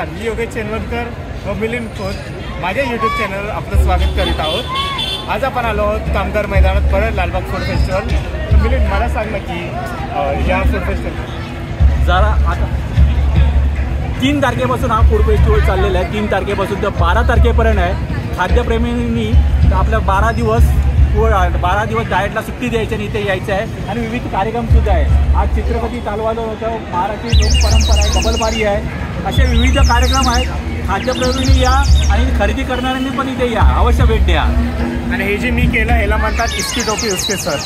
नमस्कार, मी योगेश चेनवरकर व मिलिंद खोत माझ्या यूट्यूब चॅनलवर आपलं स्वागत करीत आहोत। आज आपण आलो आहोत कामगार मैदानात परत लालबाग फूड फेस्टिवल। तर मिलिंद, मला सांग ना की या फूड फेस्टिवल जरा आता 3 तारखेपासून हा फूड फेस्टिवल चाललेला आहे। 3 तारखेपासून तर 12 तारखेपर्यंत आहे। खाद्यप्रेमींनी आपल्या 12 दिवस डाएटला सुट्टी द्यायची आणि इथे यायचं आहे आणि विविध कार्यक्रमसुद्धा आहे। आज चित्रपती चालवायला होतं, महाराष्ट्रीय लोक परंपरा आहे, डबलबारी आहे, असे विविध कार्यक्रम आहेत। खाद्यप्रेमींनी या आणि खरेदी करणाऱ्यांनी पण इथे या, अवश्य भेट द्या। आणि हे जे मी केलं ह्याला म्हणतात इस्की टोपी उसके सर।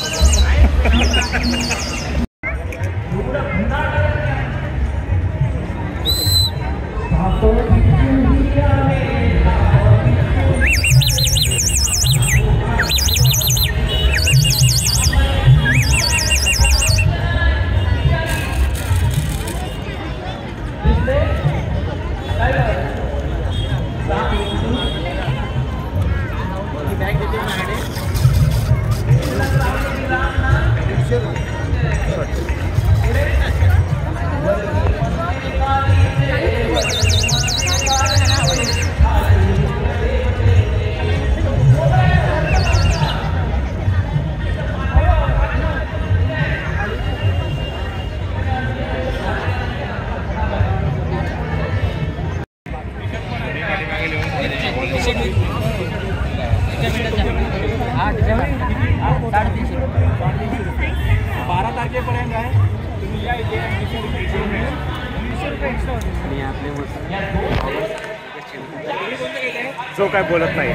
जो काय बोलत नाही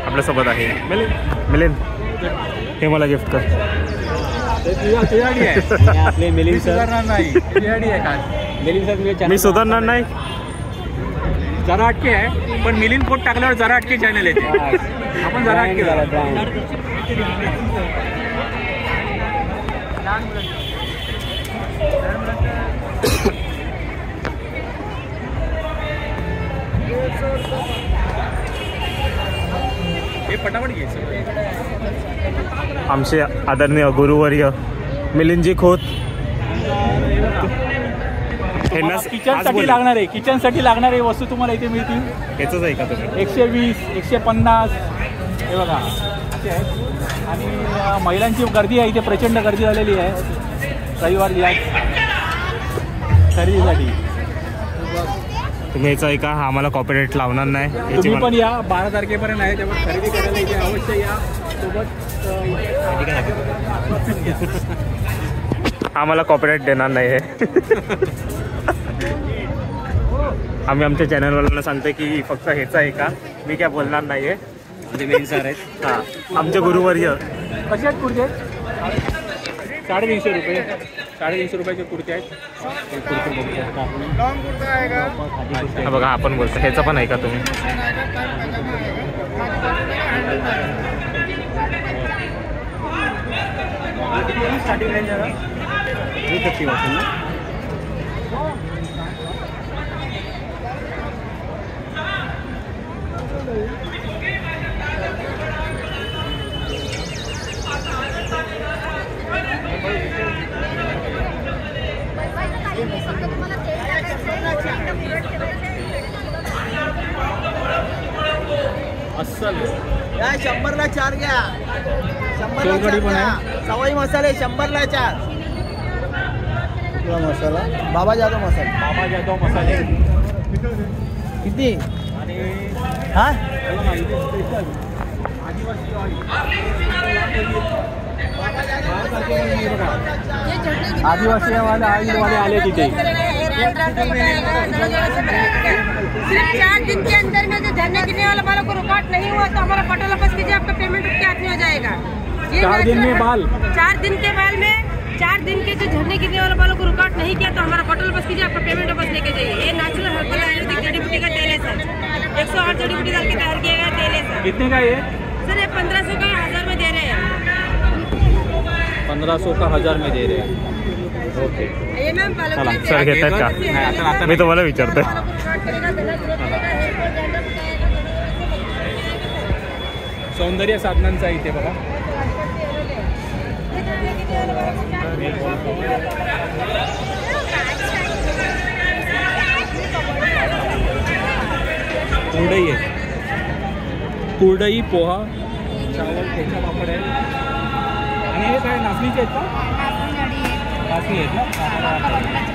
आपल्यासोबत आहे मिलिंद, हे मला गिफ्ट कर। आपले मिलिंद सुधारणार नाही, मी सुधारणार नाही। जरा अटके आहे, पण मिलिंद पोट टाकल्यावर जरा अटके चॅनल येते। आपण जरा अटके झाला हे पटापट घ्यायचं। आमचे आदरणीय गुरुवर्य मिलिंदजी खोत किचनसाठी लागणारे वस्तू तुम्हाला इथे मिळतील। याचंच आहे का तुम्ही? 120, 150 हे बघा असे आहेत। आणि महिलांची गर्दी आहे इथे, प्रचंड गर्दी झालेली आहे रविवारी या खरेदीसाठी। तुम्ही याचं आहे का? हा आम्हाला कॉपीराइट लावणार नाही। तुम्ही पण या, 12 तारखेपर्यंत आहे, त्यामुळे खरेदी करायला इथे अवश्य या। सोबत आम्हाला कॉपीराइट देणार नाही आहे। आम्ही आमच्या चॅनलवाल्यांना सांगतो की फक्त ह्याचं आहे का, मी काय बोलणार नाही आहे। म्हणजे मेन सर आहेत, हां आमचे गुरुवर्य। कसे आहेत कुर्ते? 350 रुपये, 350 रुपयाचे कुर्ते आहेत। हा बघा, आपण बोलतो ह्याचं पण आहे का तुम्ही? स्टार्टिंग रेंज जरा 350 वाटतं ना? अस्सल या 100ला 4 घ्या, 100ला 4 घ्या। सवाई मसाले 100ला 4। मसाला बाबा जाधव मसाले किती? आणि हा आदिवासी वाले आले तिथे। 4 दिन के अंदर में जो धरने गिरने वाला वालों को रुकावट नहीं हुआ तो हमारा पटोला वापस कीजिए, आपका पेमेंट उसके हाथ में हो जाएगा। 4 दिन में बाल 4 दिन के बाल में 4 दिन के जो झरने गिरने वाले बालों को रुकावट नहीं किया तो हमारा पटोला वापस कीजिए, आपका पेमेंट वापस लेके जाइए। ये नेचुरल हर्बल आयुर्वेदिक जड़ी बूटी का तेल है सर, 108 जड़ी बूटी डाल के तैयार किया गया तेल है सर। कितने का ये? सर ये 1500 का 1000 में दे रहे हैं। 1500 का 1000 में दे रहे हैं। ओके ये मैम पालक चला लेते सर हैं। घेतात का? नाही, आता मी तुम्हाला विचारतोय. सौंदर्य साधनांचा इथे बघा. कुरडई आहे, कुरडई, पोहा, चावल, ठेचा, पापड आहे. आणि हे काय नाचणीचे आहेत का? नाचणी आहेत ना?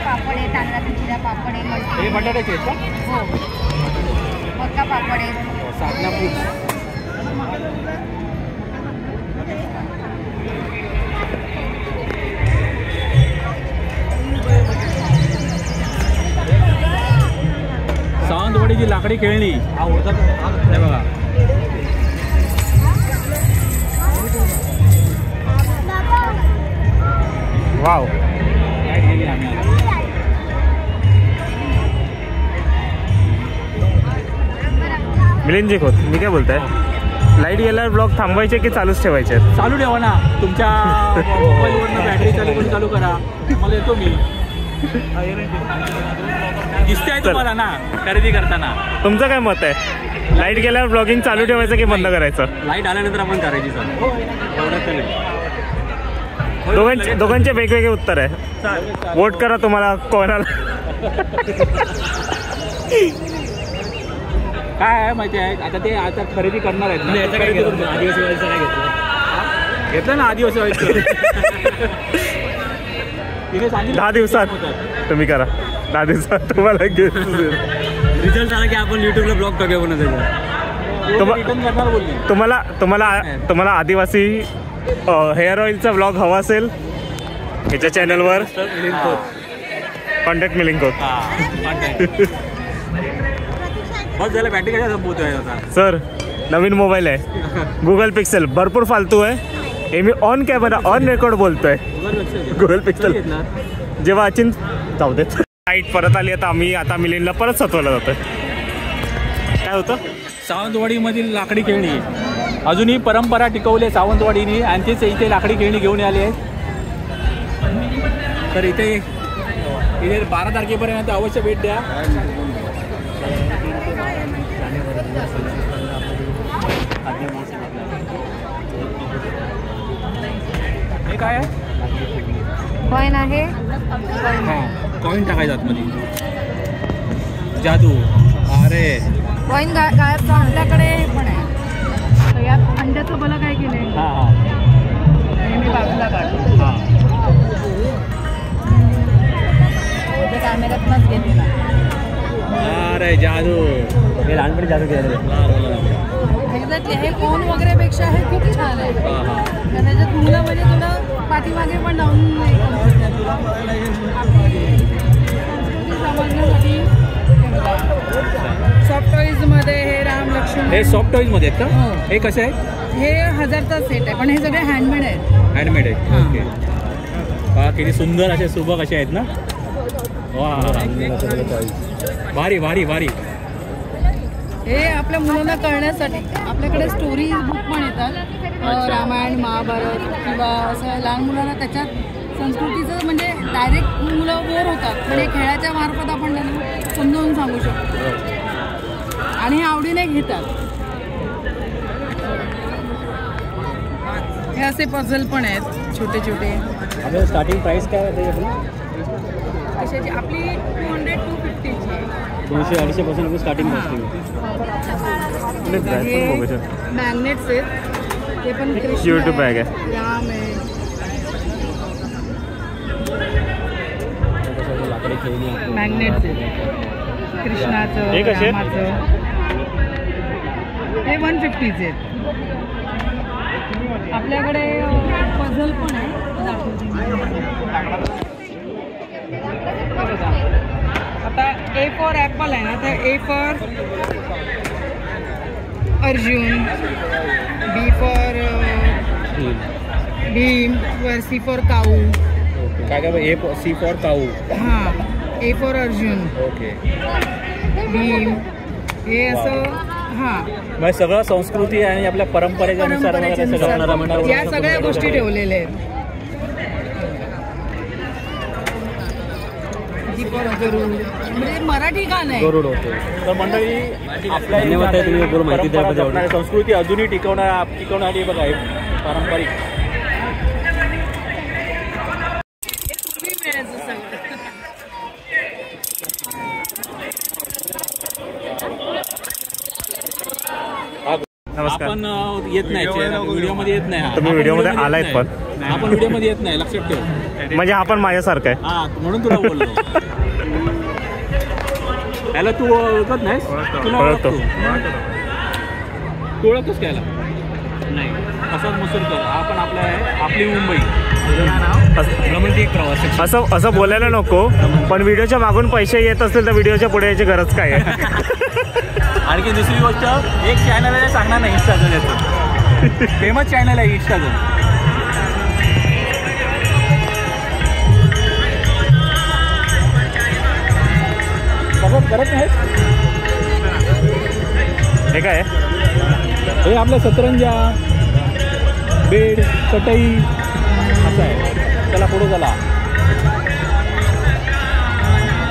पापड आहे, तांदळाचा चिरा पापड आहे, हे बटाट्याचे आहेत का? हो मक्का पापड आहे. साधना फूड. सावंतवाडीची लाकडी खेळणी हा उडता हे बघा. वाव. लाईट गेली आम्ही आता. मिलिंदजी खोत, मी काय बोलताय, लाईट गेल्यावर ब्लॉग थांबवायचे की चालूच ठेवायचे आहेत? चालू ठेवा ना, तुमच्या मोबाईलवरनं बॅटरी चालू करून चालू करा. मला येतो मी. दिसते आहे तुम्हाला ना खरेदी करताना. तुमचं काय मत आहे, लाईट गेल्यावर ब्लॉगिंग चालू ठेवायचं की बंद करायचं? लाईट आल्यानंतर आपण करायची सर. एवढं तर नाही. दोघांचे वेगवेगळे उत्तर आहे. वोट करा तुम्हाला कोणाला. काय आहे माहिती आहे, आता ते आता खरेदी करणार आहेत ना. आदिवासी व्हायचं नाही घेतलं ना. आदिवासी व्हायचं तिने सांगितलं 10 दिवसात तुम्ही करा. 10 दिवसात तुम्हाला रिझल्ट आला की आपण युट्यूबला ब्लॉग करूया पुन्हा त्याचा. रिटर्न करणार बोलली. तुम्हाला आदिवासी हेअर ऑइलचा ब्लॉग हवा असेल ह्याच्या चॅनलवर कॉन्टॅक्ट मिलिंग कोड. बस झालं. बॅटरी कशा संपवतो आहे आता सर? नवीन मोबाईल आहे, गुगल पिक्सेल. भरपूर फालतू आहे हे. Me on camera on record बोलतोय. गुगल पिक्सेल जेव्हा अचिन जाऊ देत. लाईट परत आली आता आता मिलिंदला परत सतवलं जातं. काय होतं? सावंतवाडीमधील लाकडी खेळणी अजूनही परंपरा टिकवली आहे सावंतवाडीने, आणि तेच इथे लाकडी खेळणी घेऊन आले आहेत. तर इथे 12 तारखेपर्यंत अवश्य भेट द्या. हे काय आहे? कॉईन आहे. हां, कॉईन टाकायचं आतमध्ये. जादू. अरे कॉईन गायबचा आपल्याकडे पण आहे. तर यात अंड्याचं मला काय केलंय, हां हां मी बाजूला काढतो. हां. कॅमेऱ्यातनंच घेतलेला. अरे जादू. हे लहानपणी जादू केलं. एक्झॅक्टली. हे फोन वगैरे पेक्षा हे खूप छान आहे. हां हां. तर त्याच्यात मुलं म्हणजे तुला पाठीमागे पण लावून नाही करू शकत. आपली संस्कृती समजण्यासाठी सॉफ्ट टॉईजमध्ये हे राम लक्ष्मण. हे सॉफ्ट टॉईजमध्ये आहेत का? हो. हे कसे आहेत? हे 1000चा सेट आहे, पण हे सगळे हँडमेड आहेत. हँडमेड आहेत. हां. ओके. हा, किती सुंदर असे सुबक असे आहेत ना. वा, भारी भारी भारी. हे आपल्या मुलांना कळण्यासाठी आपल्याकडे स्टोरी बुक पण येतात. रामायण, महाभारत किंवा असं लहान मुलांना त्याच्यात संस्कृतीचं म्हणजे डायरेक्ट मुलं बोर होतात, पण हे खेळाच्या मार्फत आपण त्यांना समजावून सांगू शकतो आणि हे आवडीने घेतात. हे असे पझल पण आहेत छोटे छोटे. आपलं स्टार्टिंग प्राईस काय आहे आपली? कशाची? आपली 200-250ची आहे. 200-250 पासून आपण स्टार्टिंग असते. मॅग्नेट्स आहेत. ते पण कृष्ण YouTube बॅग आहे. राम आहे. लाकडी खेळणी मॅग्नेट्स आहेत. कृष्णाचं, हे कसे आहेत? रामाचं. हे 150चे आहेत. आपल्याकडे पझल पण आहे. हे बघा. आता A फॉर ॲपल आहे ना, तर A for Arjun, B for Bhim, C for cow. काय काय? C for cow. हां. A for Arjun, okay. Bhim. हे असं. हां. म्हणजे सगळं संस्कृती आणि आपल्या परंपरेच्या नुसार या सगळ्या गोष्टी ठेवलेल्या आहेत. म्हणजे मराठी गाणं आहे. गरुड होते. तर मंडळी आपल्या परंपरा, संस्कृती अजूनही टिकवण्यासाठी बघा एक पारंपरिक पूर्वी मिळायचं सगळं. नमस्कार. आपण येत नाही व्हिडिओमध्ये येत नाही. तुम्ही व्हिडिओमध्ये आलायत पण. आपण व्हिडिओमध्ये येत नाही, लक्षात ठेव. म्हणजे हा पण माझ्यासारखं आहे. हा म्हणून तुला बोललो. त्याला तू ओळखत नाहीस? तुला ओळखतो. तू ओळखतोस त्याला? नाही. असाच मसूरकर हा पण आपली मुंबई. असं बोलायला नको, पण व्हिडिओच्या मागून पैसे येत असतील तर व्हिडिओच्या पुढे यायची गरज काय आहे? आणखी दुसरी गोष्ट, एक चॅनल आहे सांगणार नाही इंस्टाचं याचं. फेमस चॅनल आहे इंस्टाचं. करत नाही. हे काय? हे आपल्या सतरंजा, बेड, चटई असं आहे. चला पुढे चला.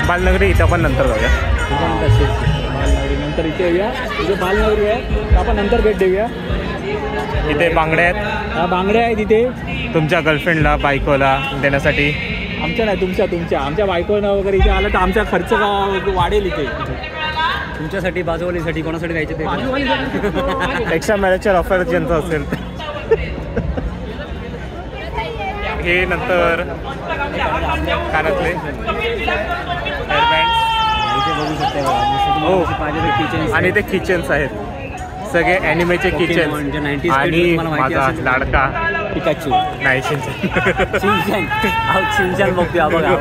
बालनगरी इथं पण नंतर जाऊया. बालनगरी नंतर इथे येऊया. इथे बालनगरी आहे, आपण नंतर भेट देऊया. इथे बांगड्या आहेत. हा बांगड्या आहेत इथे तुमच्या गर्लफ्रेंडला बायकोला देण्यासाठी. आमच्या नाही, तुमच्या आमच्या बायकोनं वगैरे इथे आलं तर आमचा खर्च वाढेल इथे. तुमच्यासाठी, बाजूवालीसाठी, कोणासाठी द्यायचे ते? एक्स्ट्रा मॅरेजच्या ऑफर ज्यांचं असेल. हे नंतर कानातले हो, आणि ते किचन्स आहेत सगळे ॲनिमेचे किचन. आणि माझा लाडका पिकाचू नाही शिंचन बघतोय बघा.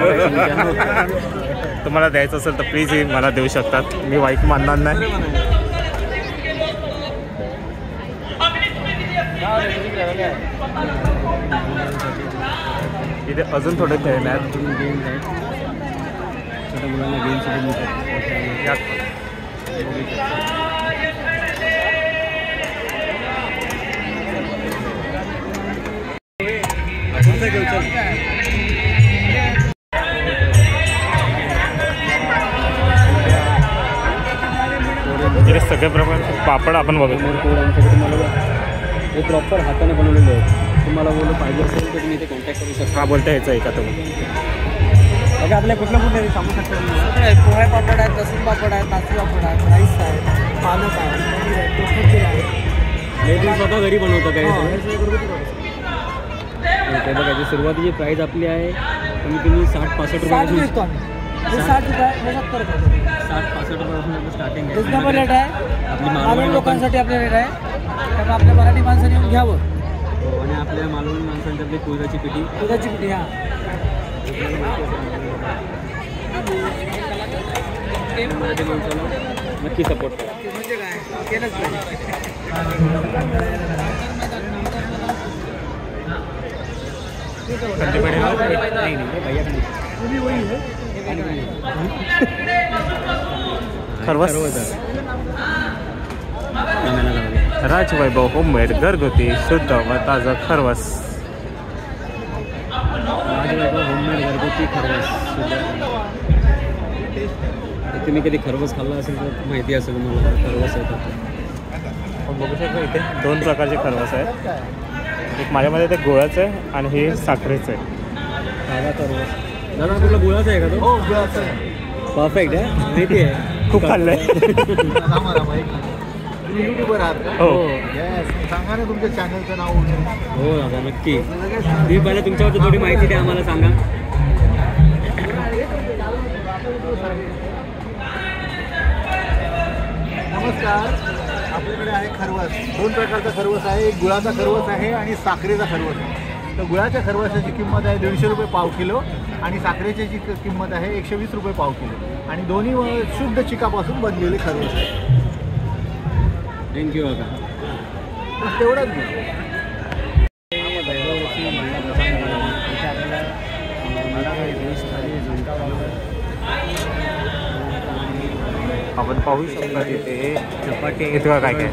तुम्हाला द्यायचं असेल तर प्लीज हे मला देऊ शकतात. मी वाईट मानणार नाही. इथे अजून थोडे खेळणे आहेत. छोट्या मुलांना गेमसाठी मिळतात. इथे सगळे प्रमाणे पापड आपण बघू. तुम्हाला हे प्रॉपर हाताने बनवलेले आहेत. तुम्हाला बोलू पाहिजे असेल तर तुम्ही इथे कॉन्टॅक्ट करू शकता. हा बोलता ह्याचं आहे का तुम्ही? बघा आपल्या कुठल्या सांगू शकता. पोहे पापड आहेत, लसूण पापड आहेत, नाचणी पापड आहेत, राईस आहे, पालक आहे, लेडीज स्वतः घरी बनवतात काय. ते बघा याची सुरुवातीची प्राईस आपली आहे कमीत कमी 60-65 रुपयापासून. 60-65 रुपयापासून स्टार्टिंग आहे. रेट आहे आपली मालवणी लोकांसाठी. आपल्या रेट आहे त्यामुळे आपल्या मराठी माणसाने येऊन घ्यावं. आणि आपल्या मालवणी माणसांची आपली कोयराची पिठी हा नक्की सपोर्ट करा. म्हणजे काय केलंच पाहिजे. खरवस राजवैभव होममेड घरगुती शुद्ध व ताजं खरवस. राजवैभव होममेड घरगुती खरवस. तुम्ही कधी खरवस खाल्ला असेल तर माहिती असेल तुम्हाला खरवस आहे. आपण बघू शकतो इथे 2 प्रकारचे खरवस आहेत. एक माझ्यामध्ये ते गुळाचं आहे आणि हे साखरेचं आहे. दादा खरवस. दादा कुठला गुळाचा आहे का तो? हो गुळाचा आहे. परफेक्ट आहे. माहिती आहे, खूप खाल्लं आहे. युट्यूबर आहात का? हो. सांगा ना तुमच्या चॅनलचं नाव. हो दादा नक्की. तुम्ही पहिला तुमच्याबद्दल थोडी माहिती द्या आम्हाला, सांगा. नमस्कार. आपल्याकडे आहे खरवस. 2 प्रकारचा खरवस आहे. एक गुळाचा खरवस आहे आणि साखरेचा खरवस आहे. तर गुळाच्या खरवसाची किंमत आहे 150 रुपये पाव किलो आणि साखरेची किंमत आहे 120 रुपये पाव किलो. आणि दोन्ही शुद्ध चिकापासून बनलेले खरवस आहे. थँक्यू काका. तेवढंच नाही. आपण पाहू शकतो तिथे चपाटी इथे काय काय भाकरी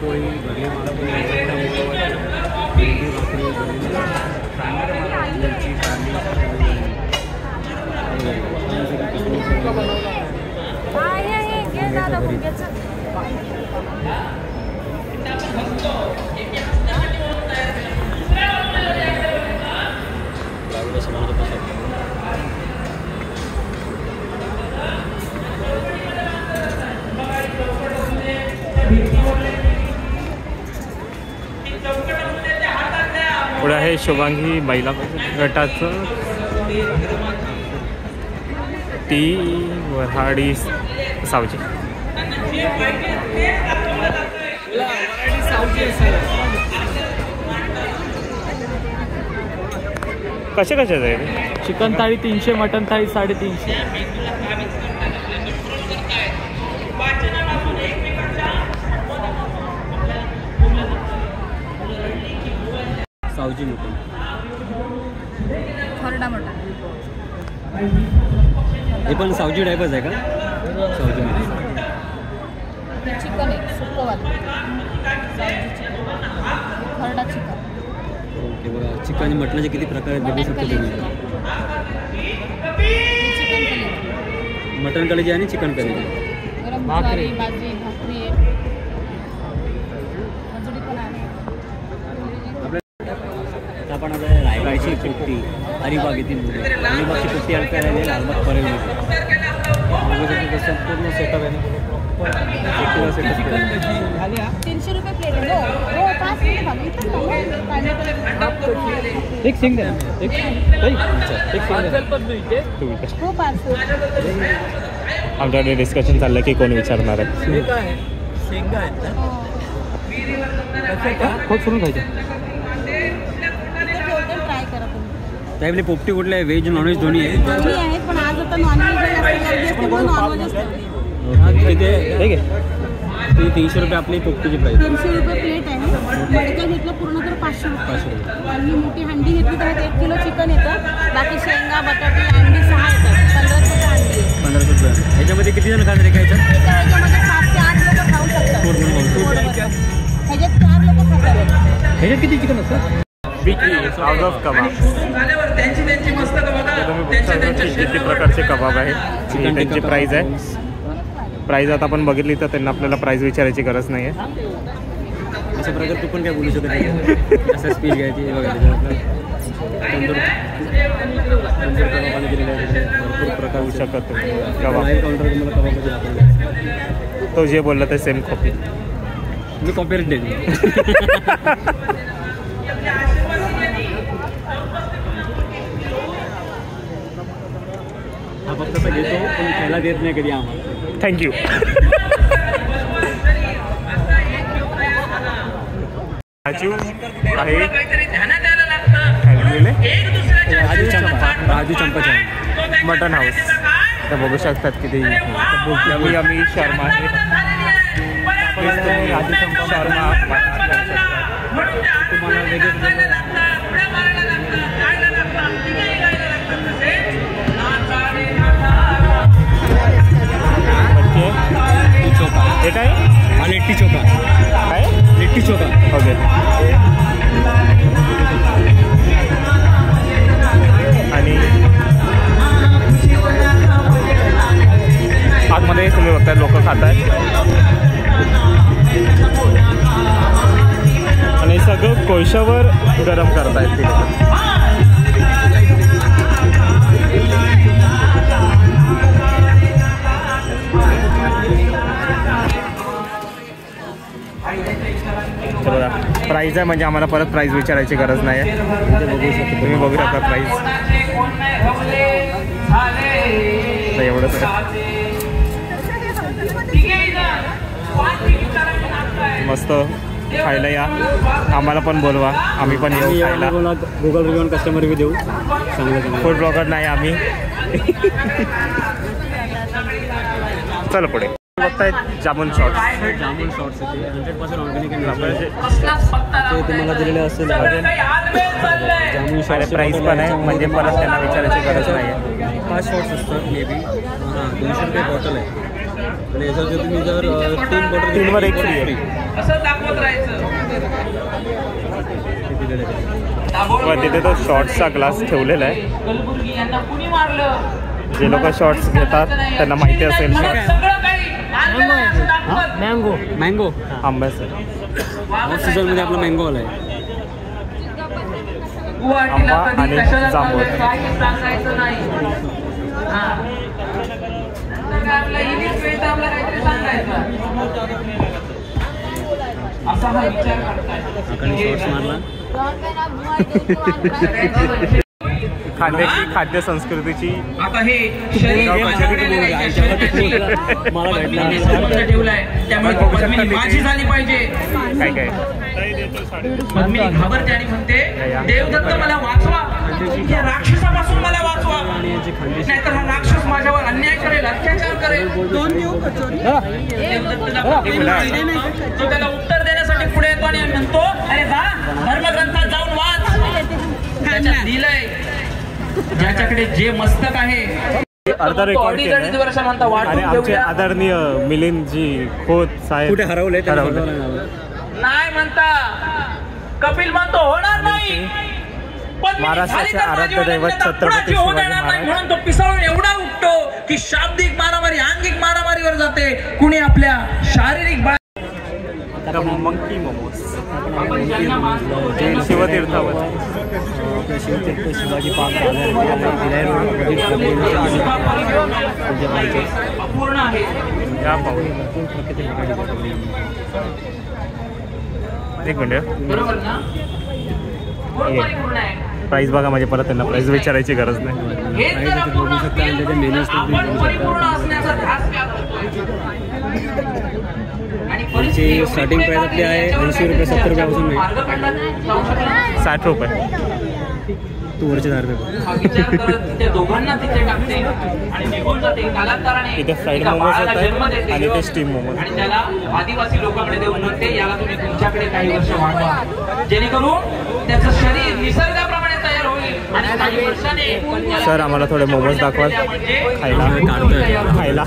पुढे आहे शुभांगी महिला गटाचं ती वऱ्हाडी सावजी. कसे कसे जाईल? चिकन थाळी 300, मटन थाळी 350. सावजी मटन, खरडा मटन. हे पण सावजी टाईपच आहे का? सावजी मटन. चिकन आहे सुक्कवालं, खरडा चिकन. ओके बघा, चिकन आणि मटणाचे किती प्रकार आहेत बघू शकतो तुम्ही. मटन कलेजी आणि चिकन कलेजी. गरम ज्वारी, बाजरी, भाकरी आहे, मंजुरी पण आहे. आता आपण आता रायगडची पुट्टी अलिबाग येथील अलिबागची पुट्टी आणता राहिली लालबाग परेलमध्ये. बघू शकतो संपूर्ण सेटअप आहे. 300 रुपये प्लेट आहे. हो 5 मिनिट भाभी एक सिंग द्या. हो पार्सल. आमच्याकडे डिस्कशन चाललं की कोण विचारणार आहे. शेंगा आहेत खूप सोडून खायचं. ट्राय करा तुम्ही. त्यावेळी पोपटी कुठले आहे? व्हेज नॉनव्हेज दोन्ही आहे. दोन्ही आहेत पण आज आता नॉनव्हेज गर्दी असते म्हणून नॉनव्हेज असते. किती आहे? 300 रुपये आपली पोपटीची प्राईस. 300 रुपये प्लेट आहे. मडका घेतलं पूर्ण तर 500 रुपये. आणि मोठी हंडी घेतली तर 1 किलो चिकन येतं. बाकी शेंगा, बटाटे, अंडी 6 येतात. 1500 रुपये अंडी आहे. 1500 रुपये. ह्याच्यामध्ये किती जण खात रे काय? ह्याच्यामध्ये 7 ते 8 लोक खाऊ शकतात. ह्याच्यात 4 लोक खातात. ह्याच्यात किती चिकन असतं? आउट ऑफ कबाब किती प्रकारचे कबाब आहे, त्यांची प्राईज आहे. प्राईज आता आपण बघितली तर त्यांना आपल्याला प्राईज विचारायची गरज नाही आहे. अशा प्रकारे तू पण काय बोलू शकत नाही. असं स्पीच घ्यायची बघा. तंदूर कबाबाने दिलेले आहे. भरपूर प्रकार होऊ शकत कबाब. लाईव्ह काउंटर तुम्हाला कबाबाचे दाखवले. तो जे बोलला ते सेम कॉपी. मी कॉपीराइट देतो. हा फक्त असं घेतो पण खायला देत नाही कधी आम्हाला. थँक्यू. राजू आहे, राजू चंपाच्या मटन हाऊस. तर बघू शकतात किती यमी यमी शर्मा आहे. राजू चंपा शर्मा तुम्हाला वेगळं हे काय? हा लिट्टी चोखा. काय? लिट्टी चोखा. ओके. आणि आतमध्ये तुम्ही बघताय लोक खात आहेत आणि सगळं कोळशावर गरम करतायत ते लोक. बघा प्राईज आहे म्हणजे आम्हाला परत प्राईज विचारायची गरज नाही आहे. तुम्ही बघू शकता प्राईज. एवढंच मस्त खायला या. आम्हाला पण बोलवा, आम्ही पण येऊ खायला. गुगल रिव्ह्यू कस्टमर रिव्ह्यू देऊ. चांगलं फूड ब्लॉगर नाही आम्ही. चला पुढे बघतायत जामून शॉर्ट्स. जामून शॉर्ट्स आहे ते 100% ऑर्गॅनिक ते तुम्हाला दिलेले असेल. जामून शॉर्ट्स प्राईस पण आहे म्हणजे परत त्यांना विचारायची गरज नाही आहे. 5 शॉर्ट्स असतात मे बी. हां 200 रुपये बॉटल आहे आणि याच्यात जर तुम्ही जर 3 बॉटल 3 वर 1 फ्री आहे. व तिथे तो शॉर्ट्सचा ग्लास ठेवलेला आहे. जे लोक शॉर्ट्स घेतात त्यांना माहिती असेल. मँगो आंब्याचं ऑफ सीझनमध्ये आपला मँगो आला आहे. आंबा आणि जांभूळ. शॉर्ट्स मारला. खाण्याची खाद्य संस्कृतीची आता हे शरीर मला ठेवलंय त्यामुळे पद्मिनी माझी झाली पाहिजे. काय काय पद्मिनी घाबरते आणि म्हणते देवदत्त मला वाचवा, या राक्षसापासून मला वाचवा, नाहीतर हा राक्षस माझ्यावर अन्याय करेल, अत्याचार करेल. तो त्याला उत्तर देण्यासाठी पुढे येतो आणि म्हणतो अरे जा धर्मग्रंथात जाऊन वाच. त्याच्यात लिहिलंय ज्याच्याकडे जे मस्तक आहे अर्धा रेकॉर्ड केलं आणि आमचे आदरणीय मिलिंदजी खोत साहेब कुठे हरवले नाही म्हणता. कपिल म्हणतो होणार नाही, पण महाराष्ट्राचे आराध्य दैवत छत्रपती शिवाजी महाराज म्हणून तो पिसाळून एवढा उठतो की शाब्दिक मारामारी आंगिक मारामारीवर जाते. कुणी आपल्या शारीरिक मंकी मोमोज शिवतीर्थावर शिवाजी पार्क पूर्ण आहे. या पाहू एक मिनिट. बरोबर ना? प्राईस बघा माझे, परत त्यांना प्राईस विचारायची गरज नाही. हेच जर अपूर्ण असतील, आपण परिपूर्ण असण्याचा ध्यास त्याची स्टार्टिंग प्राईस आपली आहे 80 रुपये 70 रुपयापासून नाही 60 रुपये. तू वरचे 10 रुपये. दोघांना तिथे टाकते आणि निघून जाते. कालांतराने इथे फ्राईड मोमोज होत आहेत आणि ते स्टीम मोमोज. आणि त्याला आदिवासी लोकांकडे देऊन म्हणते याला तुम्ही तुमच्याकडे काही वर्ष वाढवा, जेणेकरून त्याचं शरीर निसर्गाप्रमाणे तयार होईल आणि काही वर्षाने. सर आम्हाला थोडे मोमोज दाखवा खायला.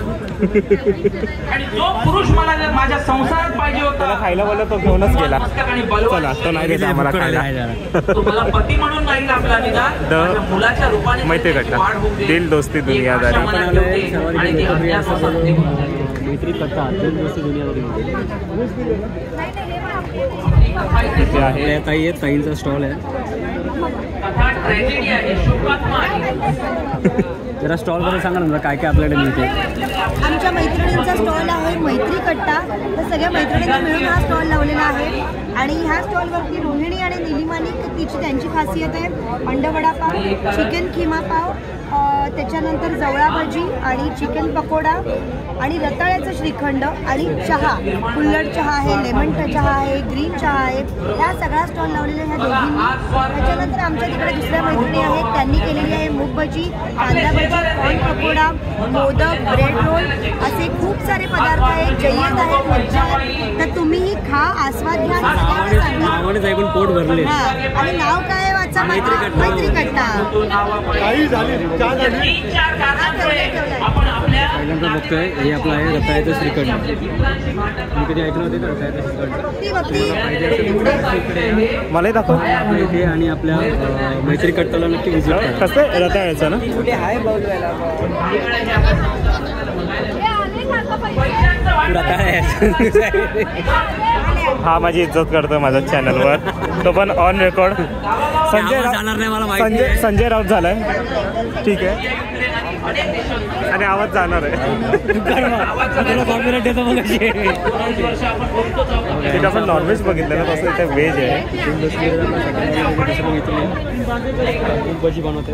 आणि जो पुरुष मला जर माझ्या संसारात पाहिजे त्याला होता खायला बोलला तो घेऊनच गेला. चला तो नाही देत आम्हाला खायला. तो मला पती म्हणून नाही आपला निदान माझ्या मुलाच्या रूपाने मैत्री कट्टा दिल दोस्ती दुनियादारी. मैत्री कट्टा दिल दोस्ती दुनियादारी इथे आहे ताईंचा स्टॉल आहे. जरा स्टॉल बद्दल सांगा ना काय काय आपल्याकडे मिळते. आमच्या मैत्रिणींचा स्टॉल आहे मैत्री कट्टा. तर सगळ्या मैत्रिणींनी मिळून हा स्टॉल लावलेला आहे आणि ह्या स्टॉलवरती रोहिणी आणि निलिमानी त्यांची खासियत आहे अंडा वडापाव, चिकन खिमा पाव, त्याच्यानंतर जवळा भजी आणि चिकन पकोडा आणि रताळ्याचं श्रीखंड आणि चहा, कुल्हड चहा आहे, लेमन चहा आहे, ग्रीन चहा आहे. ह्या सगळ्या स्टॉल लावलेल्या ह्या दोघींनी. त्याच्यानंतर आमच्या तिकडे दुसऱ्या मैत्रिणी आहेत त्यांनी केलेली आहे मूग भजी, कांदा भजी, corn pakoda, modak, bread roll असे खूप सारे पदार्थ आहेत. जय्यत आहे, मज्जा आहे. तर तुम्हीही खा, आस्वाद घ्या. ऐकून पोट भरले. आणि नाव काय वाचा मैत्री कट्टा. पहिल्यांदा बघतोय हे आपलं आहे रताळ्याचं श्रीखंड. मी कधी ऐकलं होते तर रताळ्याचं श्रीखंड मलाही दाखव. इथे आणि आपल्या मैत्री कट्टाला नक्की विजिट करा. कसं आहे रताळ्याचं ना. हा माझी इज्जत करतो माझ्या चॅनलवर, तो पण ऑन रेकॉर्ड. संजय राऊत झालाय. ठीक आहे आणि आवाज जाणार आहे. तिथे आपण नॉनव्हेज बघितलं ना, तसं इथे व्हेज आहे. भजी बनवते.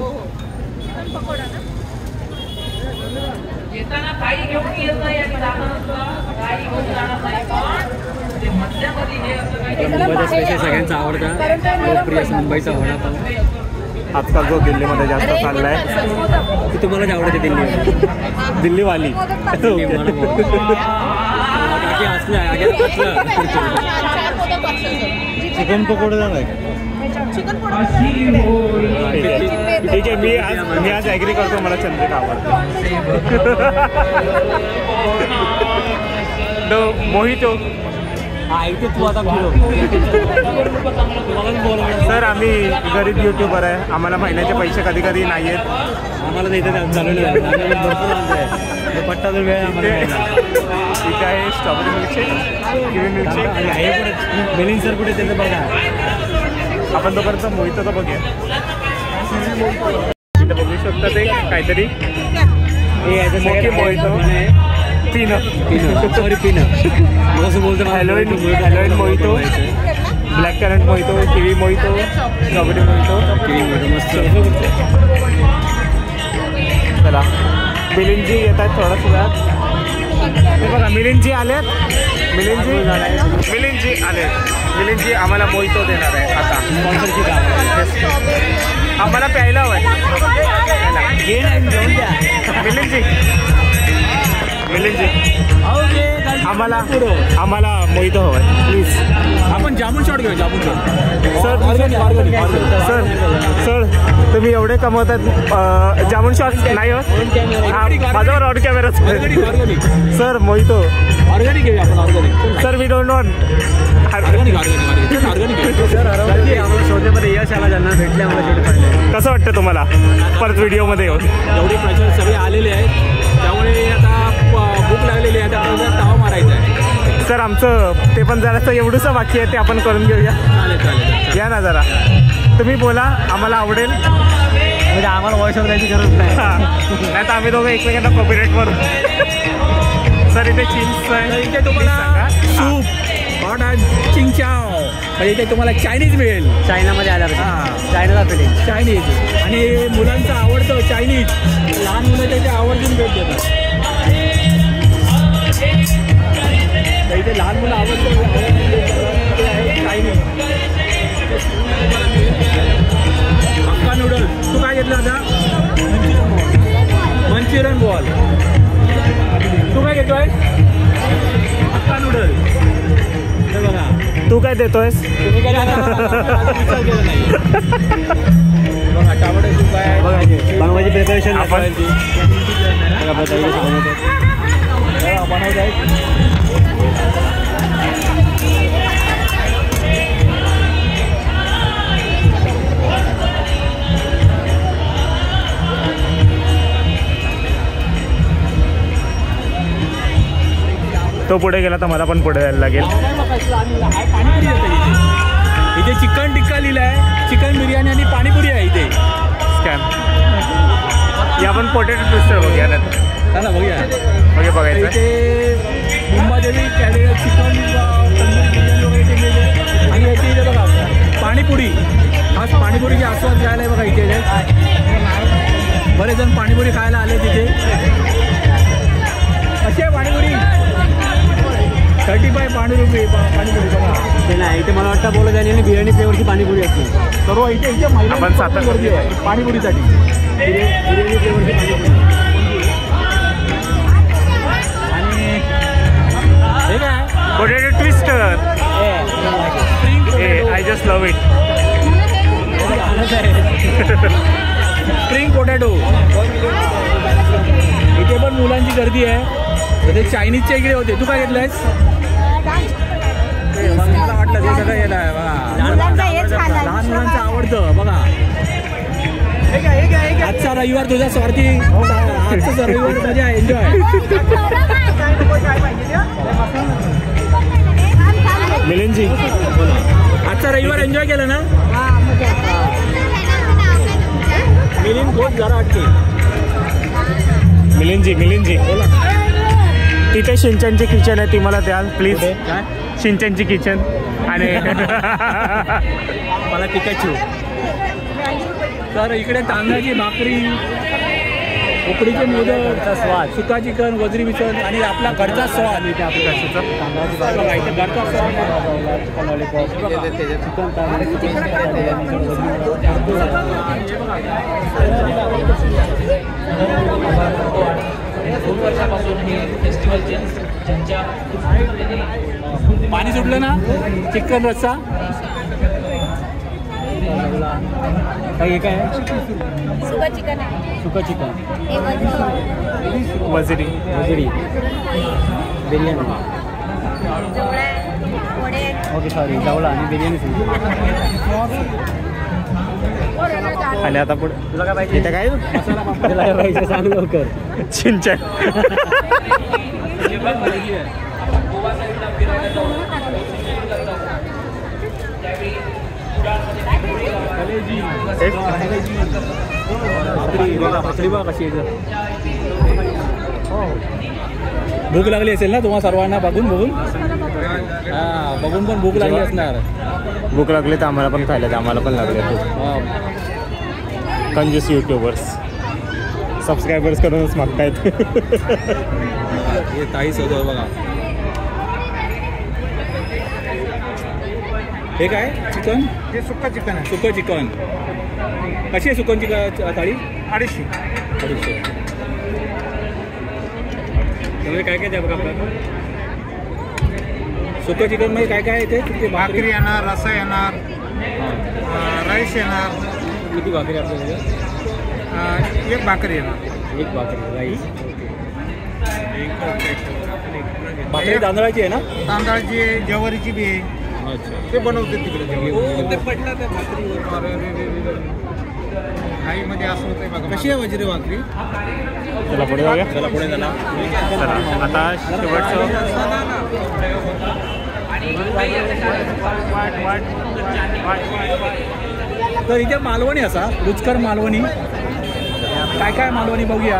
मुंबईचा स्पेशल सगळ्यांचा आवडता लोकप्रिय मुंबईचा वडापाव. आजकाल जो दिल्लीमध्ये जास्त चाललाय. तुम्हाला जे आवडते दिल्लीवाली चिकन पकोडा झालाय. ठीक आहे. मी आज ॲग्री करतो, मला चंद्रिका आवडते. मोहितो हा इथे तू आता फिरो. सर आम्ही गरीब युट्यूबर आहे, आम्हाला महिन्याचे पैसे कधी कधी नाही आहेत. आम्हाला तर इथे चालवलं पट्टा जर वेळ आम्हाला इथे आहे strawberry milkshake, kiwi milkshake. Milind sir कुठे त्याचं बघा. आपण तोपर्यंत मोहितचं बघूया. इथं बघू शकता ते काहीतरी मोठी मोहितो पिनं सॉरी पिनं कसं बोलतो. Halloween mojito, blackcurrant mojito, kiwi mojito, strawberry mojito, kiwi mojito मस्त. चला मिलिंदजी येत आहेत थोडंसं वेळात. हे बघा मिलिंदजी आलेत. मिलिंदजी आलेत. मिलिंदजी आम्हाला मोहितो देणार आहे आता. आम्हाला प्यायला हवं आहे. मिलिंदजी आम्हाला मोहितो हवं आहे प्लीज. आपण जामून शॉट घेऊ. जामून शॉट सर तुम्ही एवढे कमवतात, जामून शॉट नाही होत. माझ्यावर ऑन कॅमेराच सर मोहितो ऑर्गॅनिक घेऊया आपण. Organic sir we don't want organic शोधण्यामध्ये यश आला ज्यांना भेटले आम्हाला. कसं वाटतं तुम्हाला परत व्हिडिओमध्ये येऊन? एवढे प्रचार सगळे आलेले आहेत, त्यामुळे आता भूक लागलेली आहे, त्यामुळे ताव मारायचा आहे. सर आमचं ते पण जरासं एवढंसं बाकी आहे, ते आपण करून घेऊया. चालेल. या ना जरा, तुम्ही बोला, आम्हाला आवडेल. म्हणजे आम्हाला वॉइस ओव्हर द्यायची गरज नाही. नाही तर आम्ही दोघं एकमेकांना कॉपीराईट करू. सर इथे चीज आहे, इथे तुम्हाला सूप हॉट अँड चिंगचाव, म्हणजे इथे तुम्हाला चायनीज मिळेल. चायनामध्ये आल्यावर चायनाचा फिलिंग चायनीज आणि मुलांचं आवडतं चायनीज. लहान मुलं त्याचे आवर्जून भेट देतात. इथे लहान मुलं आवडतं चायनीज. Hakka noodles. तू काय घेतलं आता? Manchurian ball. तू काय घेतोय? Hakka noodles. हे बघा. तू काय देतोयस? तुम्ही काय विचार केला नाही. बघा टमाटर सूप आहे. बनवायची प्रिपरेशन आपण बनवत आहे. तो पुढे गेला तर मला पण पुढे जायला लागेल. इथे चिकन टिक्का लिहिलं आहे, चिकन बिर्याणी आणि पाणीपुरी आहे इथे. स्कॅन या आपण पोटॅटो ट्विस्टर बघूया ना. चला बघूया. बघायचं इथे मुंबादेवी कॅडेट चिकन बिर्याणी वगैरे केलेली. आणि याची इथे बघा पाणीपुरी. आज पाणीपुरीची आस्वाद घ्यायला आहे बघा इथे. बरेच जण पाणीपुरी खायला आले तिथे. कशी आहे पाणीपुरी? 35 पाणीपुरी बघा. ते नाही इथे मला वाटतं बोलत आहे आणि बिर्याणी फ्लेवरची पाणीपुरी असते. सर्व इथे आपण सातारा गर्दी आहे पाणीपुरीसाठी. बिर्याणी फ्लेवरची पाणीपुरी. आणि हे काय potato twister. I just love it. Spring potato. इथे पण मुलांची गर्दी आहे. तर ते चायनीजच्या इकडे होते. तू काय घेतलंयस? मला वाटलं ते सगळं येत आहे बघा. लहान मुलांचं आवडतं बघा. आजचा रविवार तुझा स्वार्थी. आजचा रविवार मजा एन्जॉय. मिलिंदजी आजचा रविवार एन्जॉय केलं ना? मिलिंद बहुत जरा अटके. मिलिंदजी बोला. तिथे शिंचनची किचन आहे, ती मला द्याल प्लीज. काय? शिंचनची किचन. आणि मला पिकाचू. तर इकडे तांदळाची भाकरी, उकडीचे मोदक, स्वाद, सुका चिकन, वजरी मिसळ आणि आपला घरचा स्वाद. इथे आपल्या इथे घरचा स्वाद. पाणी सुटलं ना. चिकन रस्सा. काय काय सुका चिकन आहे. सुका चिकन, वजरी बिर्याणी जवळ आहे. ओके सॉरी जवळ आणि बिर्याणी आणि आता पुढे तुला काय पाहिजे इथं काय तुला काय पाहिजे सांग लवकर चिंचन भूक लागली असेल ना तुम्हाला सर्वांना बघून हां बघून पण भूक लागली असणार. भूक लागली तर आम्हाला पण खायला आम्हाला पण लागले कंजूस यूट्यूबर्स सबस्क्रायबर्स करूनच मागतायत. हे ताईच होतं बघा. हे काय चिकन हे सुक्का चिकन आहे. सुकं चिकन कशी आहे सुकन चिकन थाळी 250. त्यामध्ये काय काय द्या बघा आपल्याला. सुकं चिकनमध्ये काय काय येते किती भाकरी येणार, रस्सा येणार, राईस येणार, किती भाकरी आपल्याकडे. एक भाकरी येणार. एक भाकरी राईस. भाकरी तांदळाची आहे ना. तांदळाची आहे, ज्वारीची बी आहे. अच्छा ते बनवते तिकडे ते पडलं त्या भाकरीवर. आईमध्ये असं होतंय बघा. कशी आहे वजिरे भाकरी. चला पुढे जाऊया. चला पुढे चला. चला आता शेवटचं तर इथे मालवणी असा रुचकर मालवणी. काय काय मालवणी बघूया.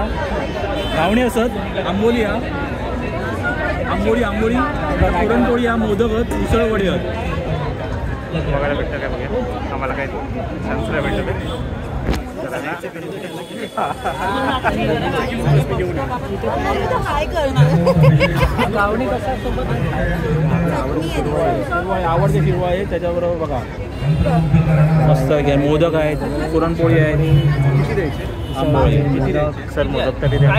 घावणे असत, आंबोली आंबोळी पुरणपोळी मोदक उसळ वडे बघायला भेटतं काय बघा. आम्हाला काय छान भेटतं. आवडते शिरवा आहे त्याच्याबरोबर बघा मस्त आहे. मोदक आहेत, पुरणपोळी आहे, आंबोळी सर मोदक तरी द्या.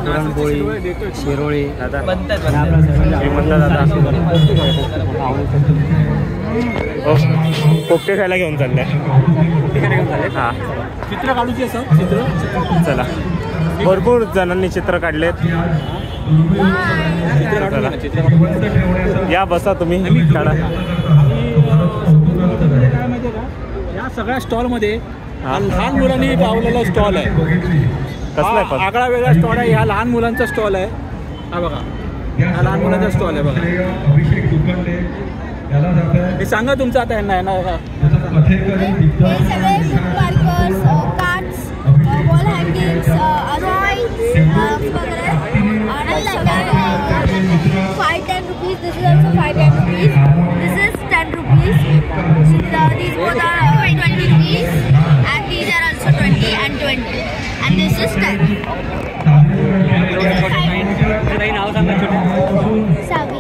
पुरणपोळी शिरोळी दादा श्रीमंत दादा पोपटे खायला घेऊन चालले. हां चित्र काढूची असं चित्र. चला भरपूर जणांनी चित्र काढलेत. या बसा तुम्ही काढा. काय माहिती का या सगळ्या स्टॉलमध्ये हा लहान मुलांनी पावलेला स्टॉल आहे. कसला आहे पण आगळा वेगळा स्टॉल आहे. ह्या लहान मुलांचा स्टॉल आहे. हा बघा हा लहान मुलांचा स्टॉल आहे बघा. हे सांगा तुमचं आता यांना हे सगळे book markers, cards, wall hangings, drawings वगैरे. ₹5-10. This is also ₹5-10. This is ₹10. These both are ₹20, and these are also 20 and 20, and this is 10. नाव सांगा छोटे. सावी.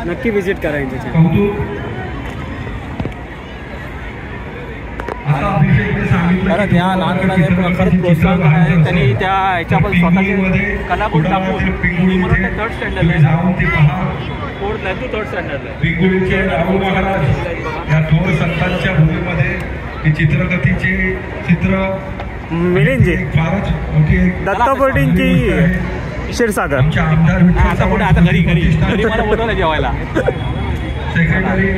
नक्की विजिट करायचं. खरंच या लहान मुलांना खरंच प्रोत्साहन आहे. त्यांनी त्या ह्याच्यावर स्वतःची कलागुण टाकून मला ते 3rd स्टँडर्ड आहे. 4th आहे तू 3rd स्टँडर्ड आहे. या थोर संतांच्या भूमीमध्ये हे चित्रकथीचे चित्र मिलिंदजी फारच मोठी दत्ता बोर्डिंग की क्षीरसागर. आता पुढे आता घरी मला बोलवलं जेवायला. सेक्रेटरी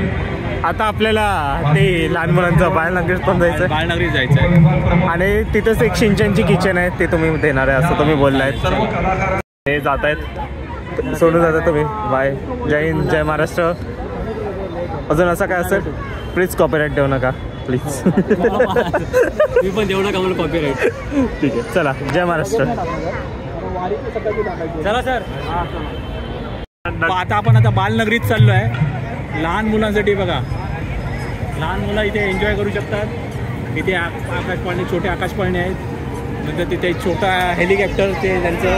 आता आपल्याला ते लहान मुलांचं बाळनगरीत पण जायचं बाळनगरीत जायचं आहे. आणि तिथंच एक सिंचनची किचन आहे ते तुम्ही देणार आहे असं तुम्ही बोललायत. हे जात आहेत सोडून जाता तुम्ही. बाय. जय हिंद, जय महाराष्ट्र. अजून असं काय असेल प्लीज कॉपीराईट देऊ नका प्लीज. मी पण देऊ नका मला कॉपीराईट. ठीक आहे चला जय महाराष्ट्र. चला सर. आता आपण बालनगरीत चाललो आहे. लहान मुलांसाठी बघा लहान मुलं इथे एन्जॉय करू शकतात. इथे आकाशपाळणे छोटे आकाशपाळणे आहेत. नंतर तिथे छोटा हेलिकॉप्टर ते त्यांचं.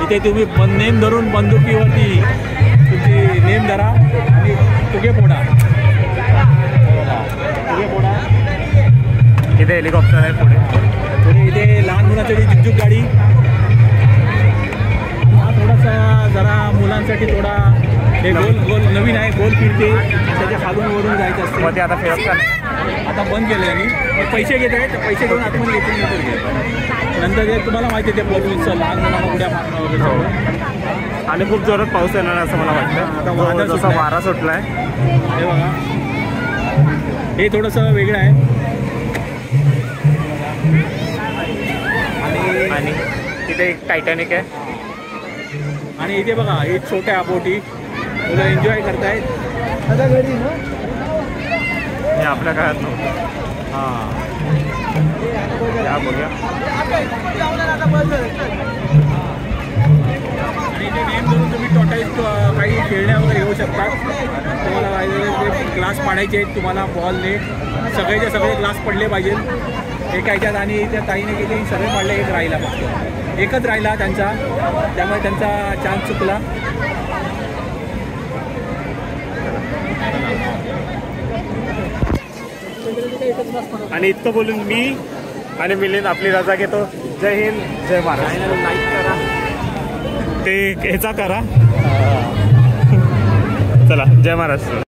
इथे तुम्ही नेम धरून बंदुकीवरती तुमची नेम धरा आणि फुगे फोडा. इथे हेलिकॉप्टर आहे पुढे. इथे लहान मुलांसाठी झुकझुक गाडी. हा थोडासा जरा मुलांसाठी थोडा हे गोल नवीन आहे. गोल फिरते त्याच्या खालून वरून जायचं असतं. मग ते आता फिरत का नाही. आता बंद केलं आहे. पैसे घेत आहेत. पैसे घेऊन आतमध्ये घेतले नंतर ते तुम्हाला माहिती आहे ते पोलिसचं लहान मुलांना उड्या मारणं वगैरे. आणि खूप जोरात पाऊस येणार असं मला वाटतं. जसा वारा सुटलाय. हे बघा, हे थोडंसं वेगळं आहे. आणि इथे एक टायटॅनिक आहे. आणि इथे बघा, ही छोट्या बोटी मुलं एन्जॉय करतायत. हे आपल्या काळात नव्हतं. हां, या बघूया. आणि इथे नेम धरून तुम्ही टॉटाईज काही खेळण्या वगैरे घेऊ शकता. तुम्हाला ग्लास पाडायचे आहेत, तुम्हाला बॉलने सगळेचे सगळे ग्लास पडले पाहिजेत एका ह्याच्यात. आणि त्या ताईने गेली सगळे पडले, एक राहिला फक्त, एकच राहिला त्यांचा, त्यामुळे त्यांचा चान्स चुकला. आणि इतकं बोलून मी आणि मिलिंद आपली रजा घेतो. जय हिंद, जय महाराष्ट्र. लाईक करा, ते ह्याचा करा. चला, जय महाराष्ट्र.